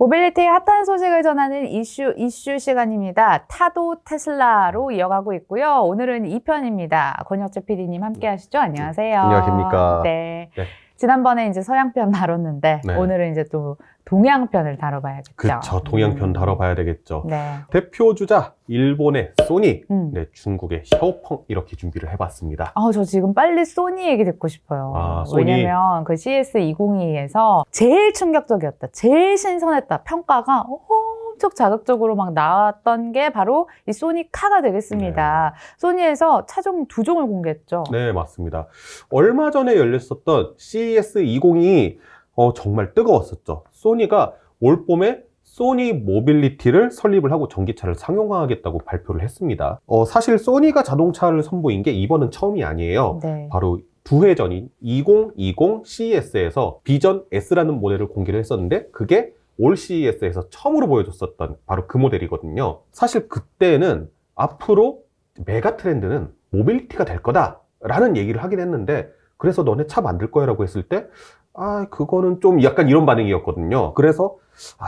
모빌리티의 핫한 소식을 전하는 이슈 시간입니다. 타도 테슬라로 이어가고 있고요. 오늘은 2편입니다. 권혁재 PD님 함께 하시죠. 안녕하세요. 안녕하십니까. 네. 네. 지난번에 이제 서양편 다뤘는데 네. 오늘은 이제 또 동양편을 다뤄봐야겠죠. 그쵸. 동양편 다뤄봐야 되겠죠. 네. 대표 주자 일본의 소니, 네. 중국의 샤오펑 이렇게 준비를 해봤습니다. 저 지금 빨리 소니 얘기 듣고 싶어요. 소니. 왜냐면 그 CS2022에서 제일 충격적이었다. 제일 신선했다. 평가가 엄청 자극적으로 막 나왔던 게 바로 이 소니 카가 되겠습니다. 소니에서 차종 2종을 공개했죠. 네, 맞습니다. 얼마 전에 열렸었던 CES2022 정말 뜨거웠었죠. 소니가 올 봄에 소니 모빌리티를 설립을 하고 전기차를 상용화하겠다고 발표를 했습니다. 사실 소니가 자동차를 선보인 게 이번은 처음이 아니에요. 네. 바로 2해 전인 2020 CES에서 비전 S라는 모델을 공개를 했었는데 그게 올 CES에서 처음으로 보여줬었던 바로 그 모델이거든요. 사실 그때는 앞으로 메가 트렌드는 모빌리티가 될 거다 라는 얘기를 하긴 했는데, 그래서 너네 차 만들 거야 라고 했을 때 그거는 좀 약간 이런 반응이었거든요. 그래서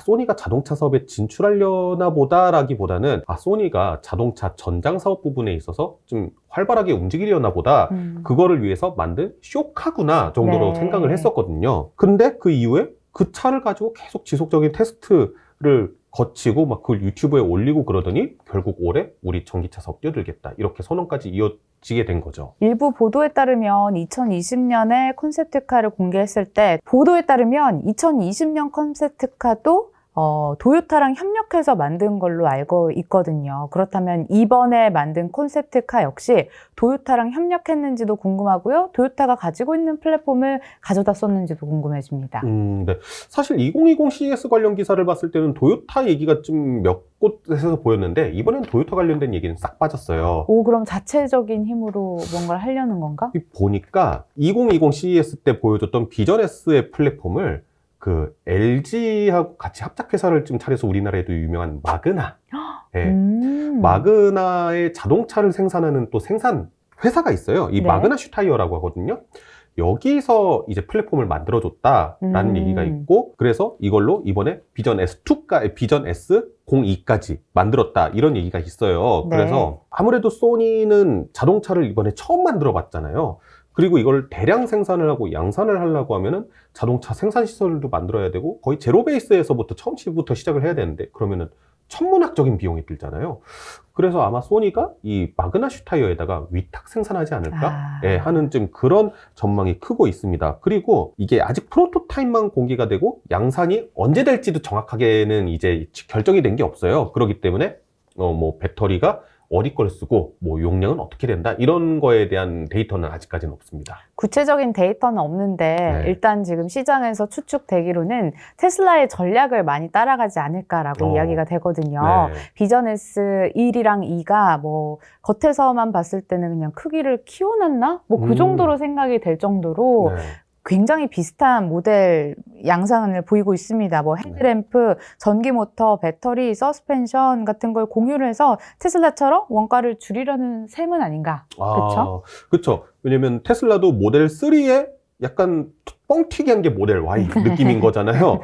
소니가 자동차 사업에 진출하려나 보다 라기보다는 소니가 자동차 전장 사업 부분에 있어서 좀 활발하게 움직이려나 보다, 그거를 위해서 만든 쇼카구나 정도로 네. 생각을 했었거든요. 근데 그 이후에 그 차를 가지고 계속 지속적인 테스트를 거치고 막 그걸 유튜브에 올리고 그러더니 결국 올해 우리 전기차 사업 뛰어들겠다 이렇게 선언까지 이어지게 된 거죠. 일부 보도에 따르면 2020년에 콘셉트카를 공개했을 때, 보도에 따르면 2020년 콘셉트카도 도요타랑 협력해서 만든 걸로 알고 있거든요. 그렇다면 이번에 만든 콘셉트카 역시 도요타랑 협력했는지도 궁금하고요. 도요타가 가지고 있는 플랫폼을 가져다 썼는지도 궁금해집니다. 네. 사실 2020 CES 관련 기사를 봤을 때는 도요타 얘기가 좀 몇 곳에서 보였는데 이번엔 도요타 관련된 얘기는 싹 빠졌어요. 그럼 자체적인 힘으로 뭔가를 하려는 건가? 보니까 2020 CES 때 보여줬던 비전 S의 플랫폼을 그 LG하고 같이 합작회사를 좀 차려서 우리나라에도 유명한 마그나. 네. 마그나의 자동차를 생산하는 또 생산 회사가 있어요. 이 네. 마그나 슈타이어라고 하거든요. 여기서 이제 플랫폼을 만들어줬다라는 얘기가 있고, 그래서 이걸로 이번에 비전 S02까지 만들었다 이런 얘기가 있어요. 네. 그래서 아무래도 소니는 자동차를 이번에 처음 만들어 봤잖아요. 그리고 이걸 대량 생산을 하고 양산을 하려고 하면은 자동차 생산 시설도 만들어야 되고 거의 제로 베이스에서부터 처음부터 시작을 해야 되는데, 그러면은 천문학적인 비용이 들잖아요. 그래서 아마 소니가 이 마그나 슈타이어에다가 위탁 생산하지 않을까 하는 좀 그런 전망이 크고 있습니다. 그리고 이게 아직 프로토타입만 공개가 되고 양산이 언제 될지도 정확하게는 이제 결정이 된 게 없어요. 그렇기 때문에 뭐 배터리가 어디 걸 쓰고 뭐 용량은 어떻게 된다 이런 거에 대한 데이터는 아직까지는 없습니다. 구체적인 데이터는 없는데 일단 지금 시장에서 추측되기로는 테슬라의 전략을 많이 따라가지 않을까라고 이야기가 되거든요. 네. 비전 S1이랑 2가 뭐 겉에서만 봤을 때는 그냥 크기를 키워놨나? 뭐 그 정도로 생각이 될 정도로 굉장히 비슷한 모델 양상을 보이고 있습니다. 뭐 헤드램프, 전기 모터, 배터리, 서스펜션 같은 걸 공유를 해서 테슬라처럼 원가를 줄이려는 셈은 아닌가? 그렇죠? 그렇죠. 왜냐면 테슬라도 모델 3에 약간 뻥튀기한 게 모델 Y 느낌인 거잖아요.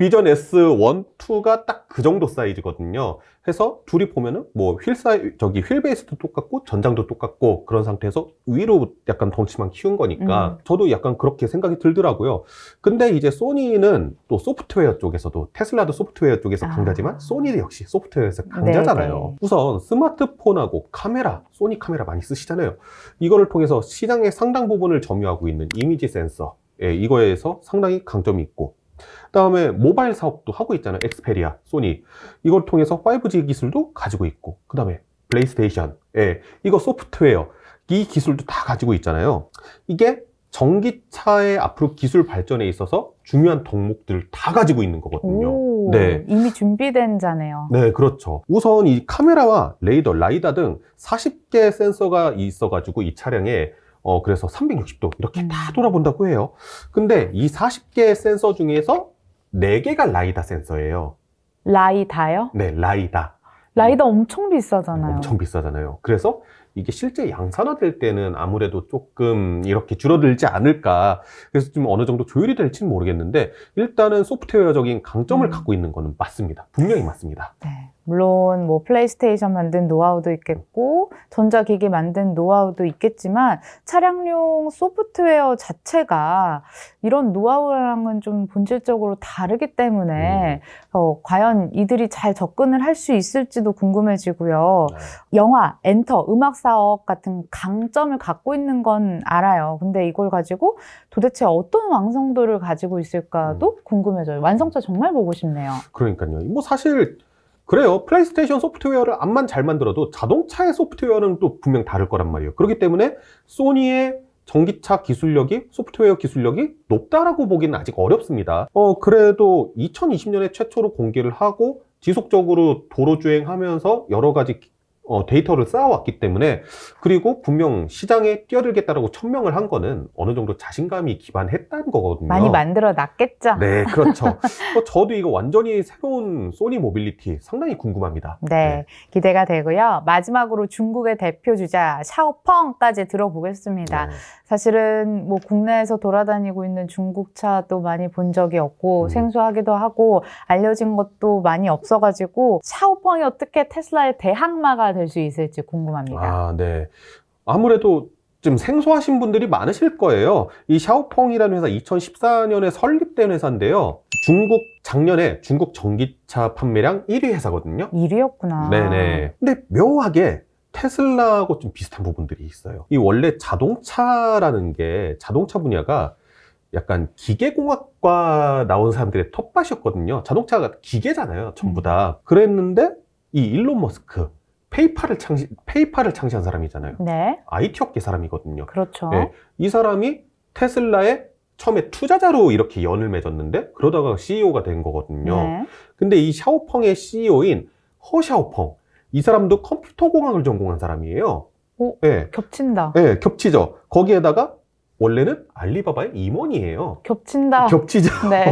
비전 S1, 2가 딱 그 정도 사이즈거든요. 해서 둘이 보면은 뭐 휠 베이스도 똑같고 전장도 똑같고 그런 상태에서 위로 약간 덩치만 키운 거니까 저도 약간 그렇게 생각이 들더라고요. 근데 이제 소니는 또 소프트웨어 쪽에서도, 테슬라도 소프트웨어 쪽에서 강자지만 소니 역시 소프트웨어에서 강자잖아요. 네네. 우선 스마트폰하고 카메라, 소니 카메라 많이 쓰시잖아요. 이거를 통해서 시장의 상당 부분을 점유하고 있는 이미지 센서, 이거에서 상당히 강점이 있고, 그다음에 모바일 사업도 하고 있잖아요. 엑스페리아, 소니. 이걸 통해서 5G 기술도 가지고 있고, 그다음에 플레이스테이션, 이거 소프트웨어, 이 기술도 다 가지고 있잖아요. 이게 전기차의 앞으로 기술 발전에 있어서 중요한 덕목들을 다 가지고 있는 거거든요. 네. 이미 준비된 자네요. 네, 그렇죠. 우선 이 카메라와 레이더, 라이다 등 40개 센서가 있어가지고 이 차량에 그래서 360도 이렇게 다 돌아본다고 해요. 근데 이 40개 센서 중에서 4개가 라이다 센서예요. 라이다요? 네, 라이다. 라이다 엄청 비싸잖아요. 엄청 비싸잖아요. 그래서 이게 실제 양산화될 때는 아무래도 조금 이렇게 줄어들지 않을까. 그래서 좀 어느 정도 조율이 될지는 모르겠는데 일단은 소프트웨어적인 강점을 갖고 있는 거는 맞습니다. 분명히 맞습니다. 네. 물론 뭐 플레이스테이션 만든 노하우도 있겠고 전자기기 만든 노하우도 있겠지만 차량용 소프트웨어 자체가 이런 노하우랑은 좀 본질적으로 다르기 때문에 과연 이들이 잘 접근을 할 수 있을지도 궁금해지고요. 영화, 엔터, 음악 사업 같은 강점을 갖고 있는 건 알아요. 근데 이걸 가지고 도대체 어떤 완성도를 가지고 있을까도 궁금해져요. 완성차 정말 보고 싶네요. 그러니까요. 뭐 사실 그래요. 플레이스테이션 소프트웨어를 암만 잘 만들어도 자동차의 소프트웨어는 또 분명 다를 거란 말이에요. 그렇기 때문에 소니의 전기차 기술력이, 소프트웨어 기술력이 높다라고 보기는 아직 어렵습니다. 그래도 2020년에 최초로 공개를 하고 지속적으로 도로 주행하면서 여러 가지 데이터를 쌓아왔기 때문에, 그리고 분명 시장에 뛰어들겠다라고 천명을 한 거는 어느 정도 자신감이 기반했다는 거거든요. 많이 만들어 놨겠죠? 네, 그렇죠. 저도 이거 완전히 새로운 소니 모빌리티 상당히 궁금합니다. 네, 기대가 되고요. 마지막으로 중국의 대표 주자 샤오펑까지 들어보겠습니다. 네. 사실은 뭐 국내에서 돌아다니고 있는 중국차도 많이 본 적이 없고 생소하기도 하고 알려진 것도 많이 없어가지고 샤오펑이 어떻게 테슬라의 대항마가 될 수 있을지 궁금합니다. 아, 네. 아무래도 좀 생소하신 분들이 많으실 거예요. 이 샤오펑이라는 회사 2014년에 설립된 회사인데요. 작년에 중국 전기차 판매량 1위 회사거든요. 1위였구나. 네네. 근데 묘하게 테슬라하고 좀 비슷한 부분들이 있어요. 이 원래 자동차라는 게, 자동차 분야가 약간 기계공학과 나온 사람들의 텃밭이었거든요. 자동차가 기계잖아요, 전부 다. 그랬는데 이 일론 머스크, 페이팔을 창시한 사람이잖아요. 네, IT 업계 사람이거든요. 그렇죠. 네, 이 사람이 테슬라에 처음에 투자자로 이렇게 연을 맺었는데 그러다가 CEO가 된 거거든요. 네. 근데 이 샤오펑의 CEO인 허샤오펑, 이 사람도 컴퓨터 공학을 전공한 사람이에요. 오, 네, 겹친다. 네, 겹치죠. 거기에다가 원래는 알리바바의 임원이에요. 겹친다. 겹치죠. 네.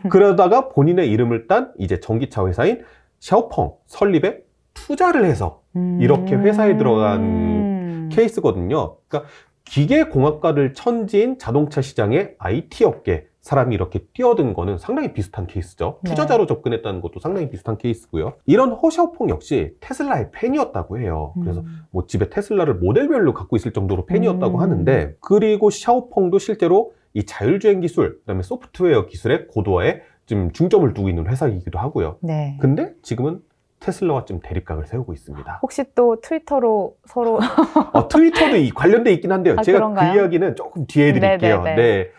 그러다가 본인의 이름을 딴 이제 전기차 회사인 샤오펑 설립에 투자를 해서 이렇게 회사에 들어간 케이스거든요. 그러니까 기계공학과를 천지인 자동차 시장의 IT 업계 사람이 이렇게 뛰어든 거는 상당히 비슷한 케이스죠. 네. 투자자로 접근했다는 것도 상당히 비슷한 케이스고요. 이런 허샤오펑 역시 테슬라의 팬이었다고 해요. 그래서 뭐 집에 테슬라를 모델별로 갖고 있을 정도로 팬이었다고 하는데, 그리고 샤오펑도 실제로 이 자율주행 기술, 그다음에 소프트웨어 기술의 고도화에 좀 중점을 두고 있는 회사이기도 하고요. 네. 근데 지금은 테슬라와 좀 대립각을 세우고 있습니다. 혹시 또 트위터로 서로 트위터도 관련돼 있긴 한데요. 아, 제가 그런가요? 그 이야기는 조금 뒤에 드릴게요. 네네네. 네.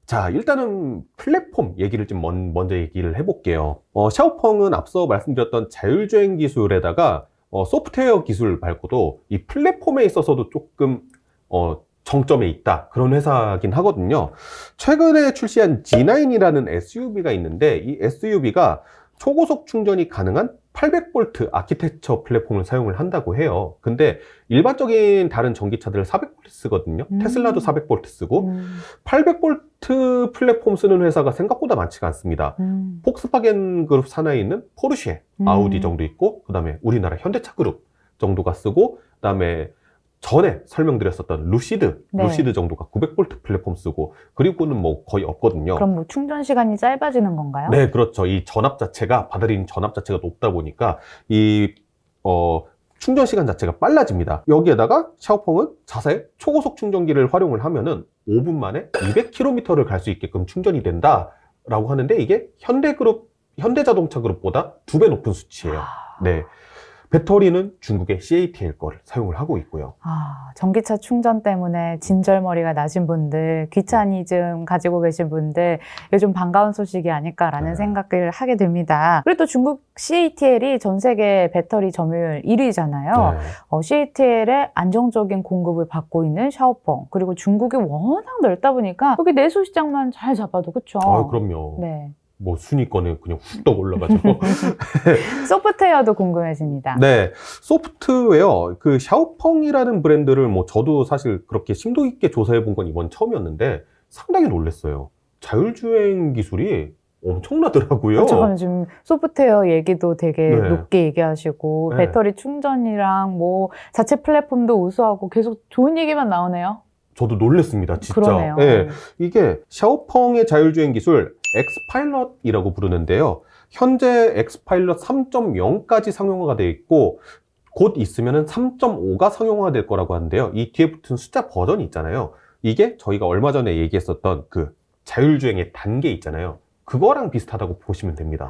자, 일단은 플랫폼 얘기를 좀 먼저 얘기를 해볼게요. 샤오펑은 앞서 말씀드렸던 자율주행 기술에다가 소프트웨어 기술 말고도 이 플랫폼에 있어서도 조금 정점에 있다, 그런 회사긴 하거든요. 최근에 출시한 G9이라는 SUV가 있는데, 이 SUV가 초고속 충전이 가능한 800V 아키텍처 플랫폼을 사용을 한다고 해요. 근데 일반적인 다른 전기차들 400V 쓰거든요. 테슬라도 400V 쓰고 800V 플랫폼 쓰는 회사가 생각보다 많지가 않습니다. 폭스바겐 그룹 산하에 있는 포르쉐, 아우디 정도 있고, 그 다음에 우리나라 현대차 그룹 정도가 쓰고, 그 다음에 전에 설명드렸었던 루시드 정도가 900V 플랫폼 쓰고, 그리고는 뭐 거의 없거든요. 그럼 뭐 충전 시간이 짧아지는 건가요? 네, 그렇죠. 이 전압 자체가, 받아들이는 전압 자체가 높다 보니까 이 충전 시간 자체가 빨라집니다. 여기에다가 샤오펑은 자사의 초고속 충전기를 활용을 하면은 5분 만에 200km를 갈 수 있게끔 충전이 된다라고 하는데, 이게 현대자동차 그룹보다 2배 높은 수치예요. 네. 배터리는 중국의 CATL 거를 사용을 하고 있고요. 전기차 충전 때문에 진절머리가 나신 분들, 귀차니즘 가지고 계신 분들, 요즘 반가운 소식이 아닐까라는 생각을 하게 됩니다. 그리고 또 중국 CATL이 전 세계 배터리 점유율 1위잖아요. 네. CATL의 안정적인 공급을 받고 있는 샤오펑, 그리고 중국이 워낙 넓다 보니까 여기 내수 시장만 잘 잡아도, 그렇죠? 그럼요. 네. 뭐 순위권에 그냥 훅떡 올라가죠. 소프트웨어도 궁금해집니다. 네, 소프트웨어, 그 샤오펑이라는 브랜드를 뭐 저도 사실 그렇게 심도 있게 조사해 본 건 이번 처음이었는데 상당히 놀랐어요. 자율주행 기술이 엄청나더라고요. 잠깐만, 지금 소프트웨어 얘기도 되게 네. 높게 얘기하시고, 네. 배터리 충전이랑 뭐, 자체 플랫폼도 우수하고 계속 좋은 얘기만 나오네요. 저도 놀랬습니다, 진짜. 그러네요. 네, 이게 샤오펑의 자율주행 기술 엑스파일럿이라고 부르는데요. 현재 엑스파일럿 3.0까지 상용화가 되어 있고 곧 있으면 3.5가 상용화가 될 거라고 하는데요. 이 뒤에 붙은 숫자 버전이 있잖아요. 이게 저희가 얼마 전에 얘기했었던 그 자율주행의 단계 있잖아요. 그거랑 비슷하다고 보시면 됩니다.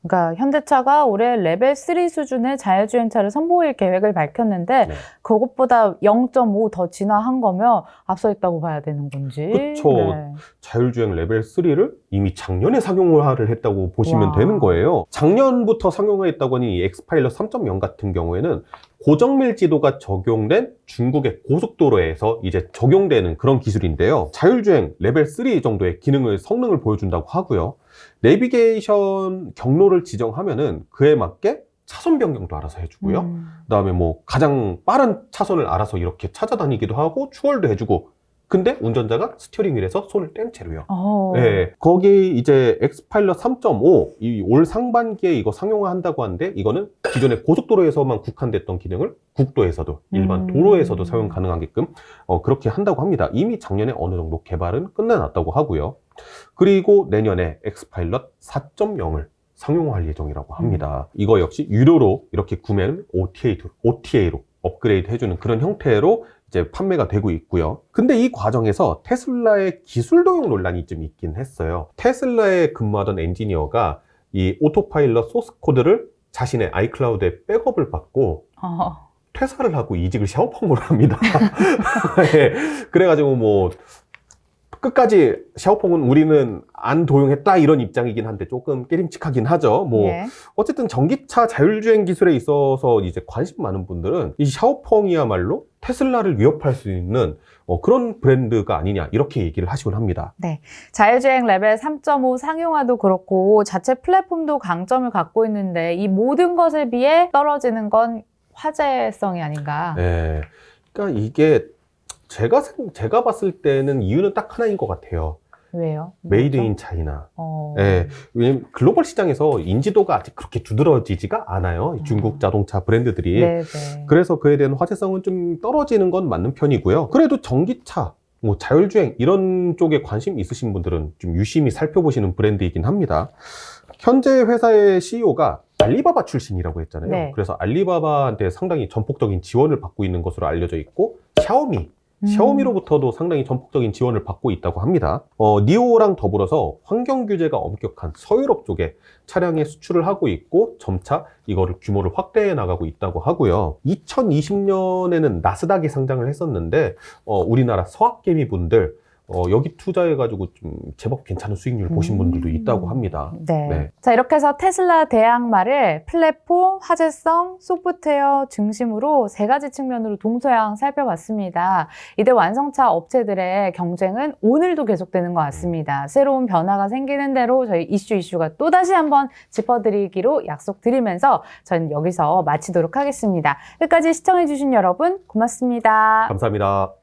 그러니까 현대차가 올해 레벨 3 수준의 자율주행차를 선보일 계획을 밝혔는데 네. 그것보다 0.5 더 진화한 거면 앞서 있다고 봐야 되는 건지. 그쵸. 네. 자율주행 레벨 3를 이미 작년에 상용화를 했다고 보시면 와. 되는 거예요. 작년부터 상용화했다고 하니 이 엑스파일럿 3.0 같은 경우에는 고정밀 지도가 적용된 중국의 고속도로에서 이제 적용되는 그런 기술인데요. 자율주행 레벨 3 정도의 성능을 보여준다고 하고요. 내비게이션 경로를 지정하면은 그에 맞게 차선 변경도 알아서 해주고요. 그다음에 뭐 가장 빠른 차선을 알아서 이렇게 찾아다니기도 하고 추월도 해주고. 근데 운전자가 스티어링 휠에서 손을 뗀 채로요. 네, 거기 이제 엑스파일럿 3.5 이 올 상반기에 이거 상용화한다고 하는데 이거는 기존의 고속도로에서만 국한됐던 기능을 국도에서도 일반 도로에서도 사용 가능하게끔 그렇게 한다고 합니다. 이미 작년에 어느 정도 개발은 끝내놨다고 하고요. 그리고 내년에 엑스파일럿 4.0을 상용화할 예정이라고 합니다. 이거 역시 유료로 이렇게 구매는 OTA로 업그레이드 해주는 그런 형태로 이제 판매가 되고 있고요. 근데 이 과정에서 테슬라의 기술 도용 논란이 좀 있긴 했어요. 테슬라에 근무하던 엔지니어가 이 오토파일럿 소스 코드를 자신의 아이클라우드에 백업을 받고 퇴사를 하고 이직을 샤오펑으로 합니다. 네, 그래가지고 뭐 끝까지 샤오펑은 우리는 안 도용했다 이런 입장이긴 한데 조금 깨림칙하긴 하죠. 뭐 예. 어쨌든 전기차 자율주행 기술에 있어서 이제 관심 많은 분들은 이 샤오펑이야말로 테슬라를 위협할 수 있는 그런 브랜드가 아니냐 이렇게 얘기를 하시곤 합니다. 네, 자율주행 레벨 3.5 상용화도 그렇고 자체 플랫폼도 강점을 갖고 있는데 이 모든 것에 비해 떨어지는 건 화제성이 아닌가. 네, 그러니까 이게 제가 봤을 때는 이유는 딱 하나인 것 같아요. 왜요? 메이드 뭐죠? 인 차이나. 어. 네, 왜냐면 글로벌 시장에서 인지도가 아직 그렇게 두드러지지가 않아요. 이 중국 자동차 브랜드들이. 네네. 그래서 그에 대한 화제성은 좀 떨어지는 건 맞는 편이고요. 그래도 전기차, 뭐 자율주행 이런 쪽에 관심 있으신 분들은 좀 유심히 살펴보시는 브랜드이긴 합니다. 현재 회사의 CEO가 알리바바 출신이라고 했잖아요. 네. 그래서 알리바바한테 상당히 전폭적인 지원을 받고 있는 것으로 알려져 있고 샤오미로부터도 상당히 전폭적인 지원을 받고 있다고 합니다. 니오랑 더불어서 환경 규제가 엄격한 서유럽 쪽에 차량의 수출을 하고 있고 점차 이거를 규모를 확대해 나가고 있다고 하고요. 2020년에는 나스닥에 상장을 했었는데 우리나라 서학개미 분들 여기 투자해가지고 좀 제법 괜찮은 수익률 보신 분들도 있다고 합니다. 네. 네. 자, 이렇게 해서 테슬라 대항마를 플랫폼, 화제성, 소프트웨어 중심으로 세 가지 측면으로 동서양 살펴봤습니다. 이대 완성차 업체들의 경쟁은 오늘도 계속되는 것 같습니다. 새로운 변화가 생기는 대로 저희 이슈가 또다시 한번 짚어드리기로 약속드리면서 저는 여기서 마치도록 하겠습니다. 끝까지 시청해주신 여러분 고맙습니다. 감사합니다.